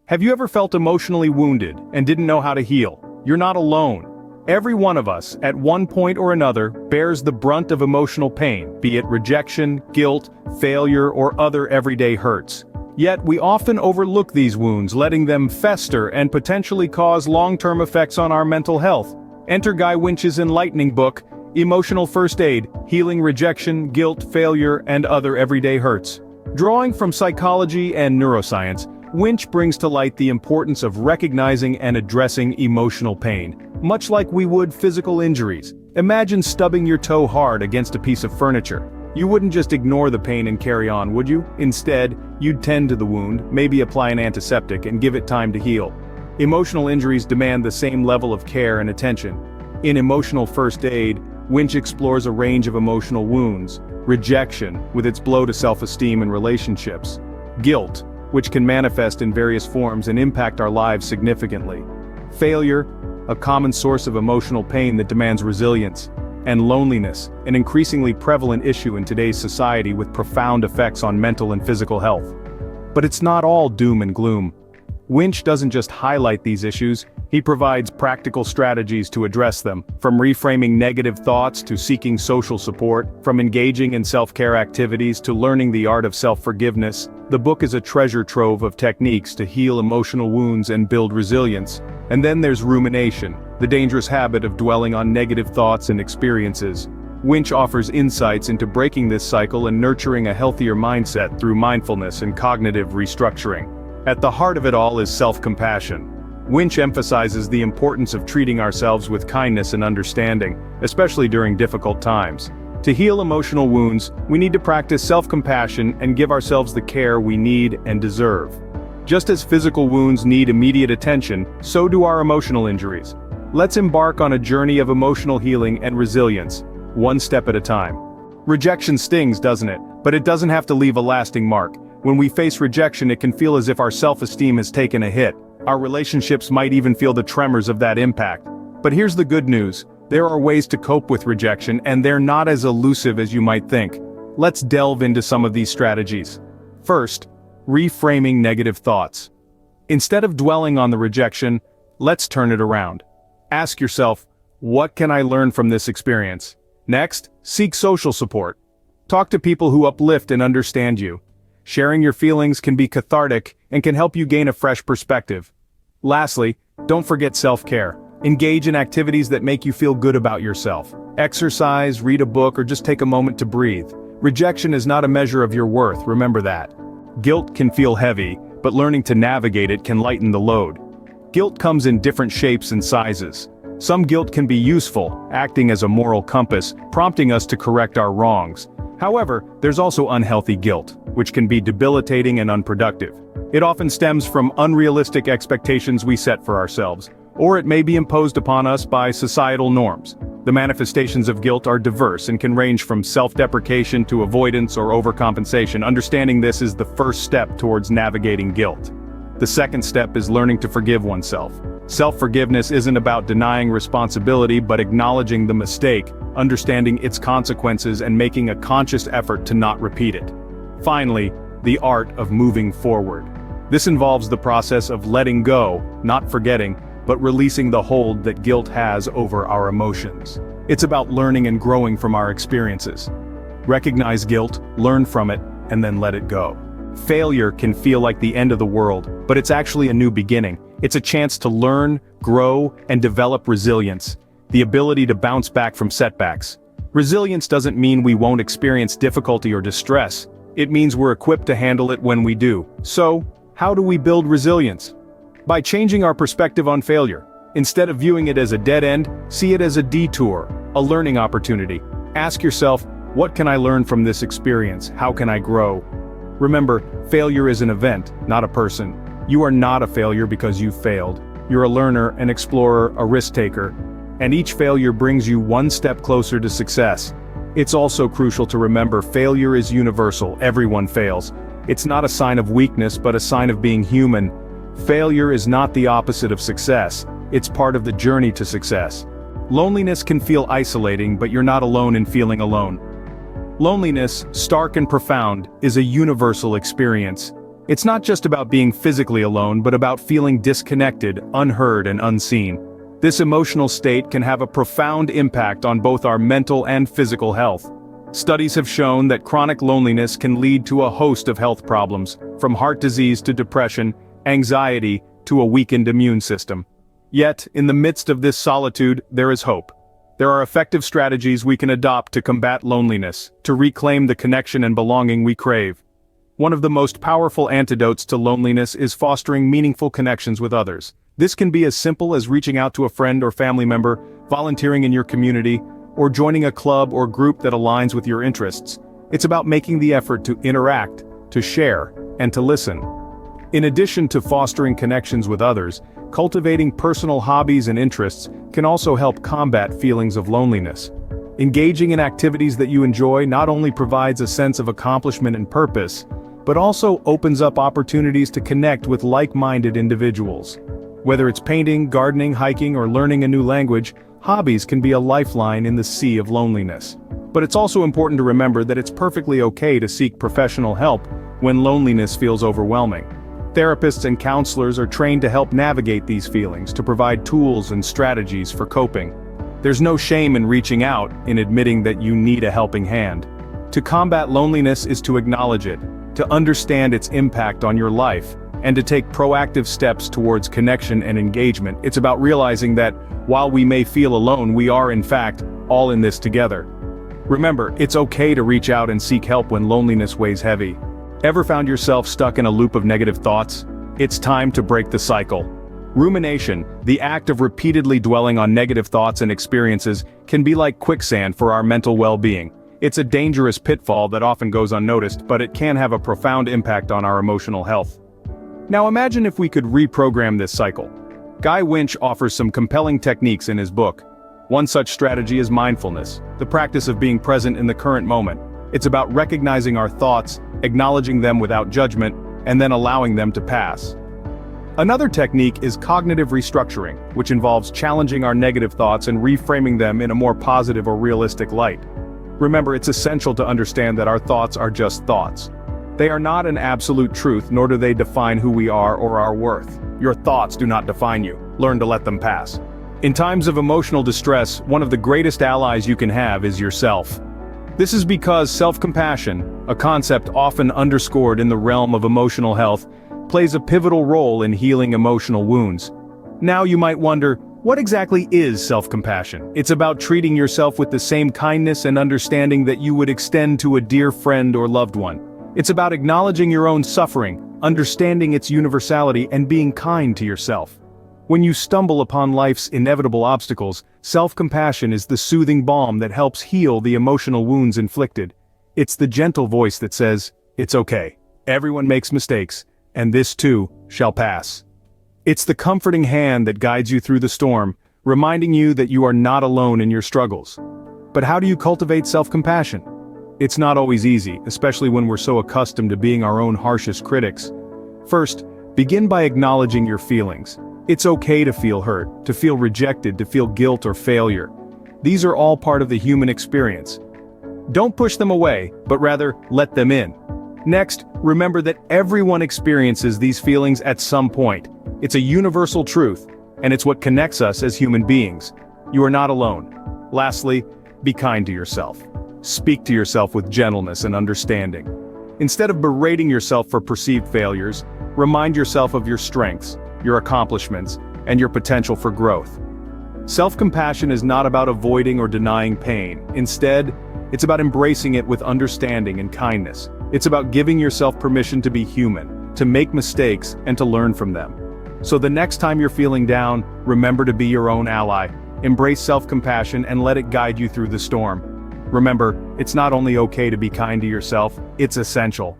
Have you ever felt emotionally wounded and didn't know how to heal? You're not alone. Every one of us, at one point or another, bears the brunt of emotional pain, be it rejection, guilt, failure, or other everyday hurts. Yet we often overlook these wounds, letting them fester and potentially cause long-term effects on our mental health. Enter Guy Winch's enlightening book, Emotional First Aid: Healing Rejection, Guilt, Failure, and Other Everyday Hurts. Drawing from psychology and neuroscience, Winch brings to light the importance of recognizing and addressing emotional pain, much like we would physical injuries. Imagine stubbing your toe hard against a piece of furniture. You wouldn't just ignore the pain and carry on, would you? Instead, you'd tend to the wound, maybe apply an antiseptic, and give it time to heal. Emotional injuries demand the same level of care and attention. In Emotional First Aid, Winch explores a range of emotional wounds: rejection, with its blow to self-esteem and relationships; guilt, which can manifest in various forms and impact our lives significantly; failure, a common source of emotional pain that demands resilience; and loneliness, an increasingly prevalent issue in today's society with profound effects on mental and physical health. But it's not all doom and gloom. Winch doesn't just highlight these issues, he provides practical strategies to address them, from reframing negative thoughts to seeking social support, from engaging in self-care activities to learning the art of self-forgiveness. The book is a treasure trove of techniques to heal emotional wounds and build resilience. And then there's rumination, the dangerous habit of dwelling on negative thoughts and experiences. Winch offers insights into breaking this cycle and nurturing a healthier mindset through mindfulness and cognitive restructuring. At the heart of it all is self-compassion. Winch emphasizes the importance of treating ourselves with kindness and understanding, especially during difficult times. To heal emotional wounds, we need to practice self-compassion and give ourselves the care we need and deserve. Just as physical wounds need immediate attention, so do our emotional injuries. Let's embark on a journey of emotional healing and resilience, one step at a time. Rejection stings, doesn't it? But it doesn't have to leave a lasting mark. When we face rejection, it can feel as if our self-esteem has taken a hit. Our relationships might even feel the tremors of that impact. But here's the good news. There are ways to cope with rejection, and they're not as elusive as you might think. Let's delve into some of these strategies. First, reframing negative thoughts. Instead of dwelling on the rejection, let's turn it around. Ask yourself, what can I learn from this experience? Next, seek social support. Talk to people who uplift and understand you. Sharing your feelings can be cathartic and can help you gain a fresh perspective. Lastly, don't forget self-care. Engage in activities that make you feel good about yourself. Exercise, read a book, or just take a moment to breathe. Rejection is not a measure of your worth, remember that. Guilt can feel heavy, but learning to navigate it can lighten the load. Guilt comes in different shapes and sizes. Some guilt can be useful, acting as a moral compass, prompting us to correct our wrongs. However, there's also unhealthy guilt, which can be debilitating and unproductive. It often stems from unrealistic expectations we set for ourselves, or it may be imposed upon us by societal norms. The manifestations of guilt are diverse and can range from self-deprecation to avoidance or overcompensation. Understanding this is the first step towards navigating guilt. The second step is learning to forgive oneself. Self-forgiveness isn't about denying responsibility but acknowledging the mistake, understanding its consequences, and making a conscious effort to not repeat it. Finally, the art of moving forward. This involves the process of letting go, not forgetting, but releasing the hold that guilt has over our emotions. It's about learning and growing from our experiences. Recognize guilt, learn from it, and then let it go. Failure can feel like the end of the world, but it's actually a new beginning. It's a chance to learn, grow, and develop resilience, the ability to bounce back from setbacks. Resilience doesn't mean we won't experience difficulty or distress. It means we're equipped to handle it when we do. So, how do we build resilience? By changing our perspective on failure. Instead of viewing it as a dead end, see it as a detour, a learning opportunity. Ask yourself, what can I learn from this experience? How can I grow? Remember, failure is an event, not a person. You are not a failure because you failed. You're a learner, an explorer, a risk-taker. And each failure brings you one step closer to success. It's also crucial to remember failure is universal, everyone fails. It's not a sign of weakness but a sign of being human. Failure is not the opposite of success, it's part of the journey to success. Loneliness can feel isolating, but you're not alone in feeling alone. Loneliness, stark and profound, is a universal experience. It's not just about being physically alone, but about feeling disconnected, unheard, and unseen. This emotional state can have a profound impact on both our mental and physical health. Studies have shown that chronic loneliness can lead to a host of health problems, from heart disease to depression, anxiety, to a weakened immune system. Yet, in the midst of this solitude, there is hope. There are effective strategies we can adopt to combat loneliness, to reclaim the connection and belonging we crave. One of the most powerful antidotes to loneliness is fostering meaningful connections with others. This can be as simple as reaching out to a friend or family member, volunteering in your community, or joining a club or group that aligns with your interests. It's about making the effort to interact, to share, and to listen. In addition to fostering connections with others, cultivating personal hobbies and interests can also help combat feelings of loneliness. Engaging in activities that you enjoy not only provides a sense of accomplishment and purpose, but also opens up opportunities to connect with like-minded individuals. Whether it's painting, gardening, hiking, or learning a new language, hobbies can be a lifeline in the sea of loneliness. But it's also important to remember that it's perfectly okay to seek professional help when loneliness feels overwhelming. Therapists and counselors are trained to help navigate these feelings, to provide tools and strategies for coping. There's no shame in reaching out, in admitting that you need a helping hand. To combat loneliness is to acknowledge it, to understand its impact on your life, and to take proactive steps towards connection and engagement. It's about realizing that, while we may feel alone, we are in fact all in this together. Remember, it's okay to reach out and seek help when loneliness weighs heavy. Ever found yourself stuck in a loop of negative thoughts? It's time to break the cycle. Rumination, the act of repeatedly dwelling on negative thoughts and experiences, can be like quicksand for our mental well-being. It's a dangerous pitfall that often goes unnoticed, but it can have a profound impact on our emotional health. Now imagine if we could reprogram this cycle. Guy Winch offers some compelling techniques in his book. One such strategy is mindfulness, the practice of being present in the current moment. It's about recognizing our thoughts, acknowledging them without judgment, and then allowing them to pass. Another technique is cognitive restructuring, which involves challenging our negative thoughts and reframing them in a more positive or realistic light. Remember, it's essential to understand that our thoughts are just thoughts. They are not an absolute truth, nor do they define who we are or our worth. Your thoughts do not define you. Learn to let them pass. In times of emotional distress, one of the greatest allies you can have is yourself. This is because self-compassion, a concept often underscored in the realm of emotional health, plays a pivotal role in healing emotional wounds. Now you might wonder, what exactly is self-compassion? It's about treating yourself with the same kindness and understanding that you would extend to a dear friend or loved one. It's about acknowledging your own suffering, understanding its universality, and being kind to yourself. When you stumble upon life's inevitable obstacles, self-compassion is the soothing balm that helps heal the emotional wounds inflicted. It's the gentle voice that says, "It's okay. Everyone makes mistakes, and this too shall pass." It's the comforting hand that guides you through the storm, reminding you that you are not alone in your struggles. But how do you cultivate self-compassion? It's not always easy, especially when we're so accustomed to being our own harshest critics. First, begin by acknowledging your feelings. It's okay to feel hurt, to feel rejected, to feel guilt or failure. These are all part of the human experience. Don't push them away, but rather, let them in. Next, remember that everyone experiences these feelings at some point. It's a universal truth, and it's what connects us as human beings. You are not alone. Lastly, be kind to yourself. Speak to yourself with gentleness and understanding. Instead of berating yourself for perceived failures, remind yourself of your strengths, your accomplishments, and your potential for growth. Self-compassion is not about avoiding or denying pain. Instead, it's about embracing it with understanding and kindness. It's about giving yourself permission to be human, to make mistakes, and to learn from them. So the next time you're feeling down, remember to be your own ally. Embrace self-compassion and let it guide you through the storm. Remember, it's not only okay to be kind to yourself, it's essential.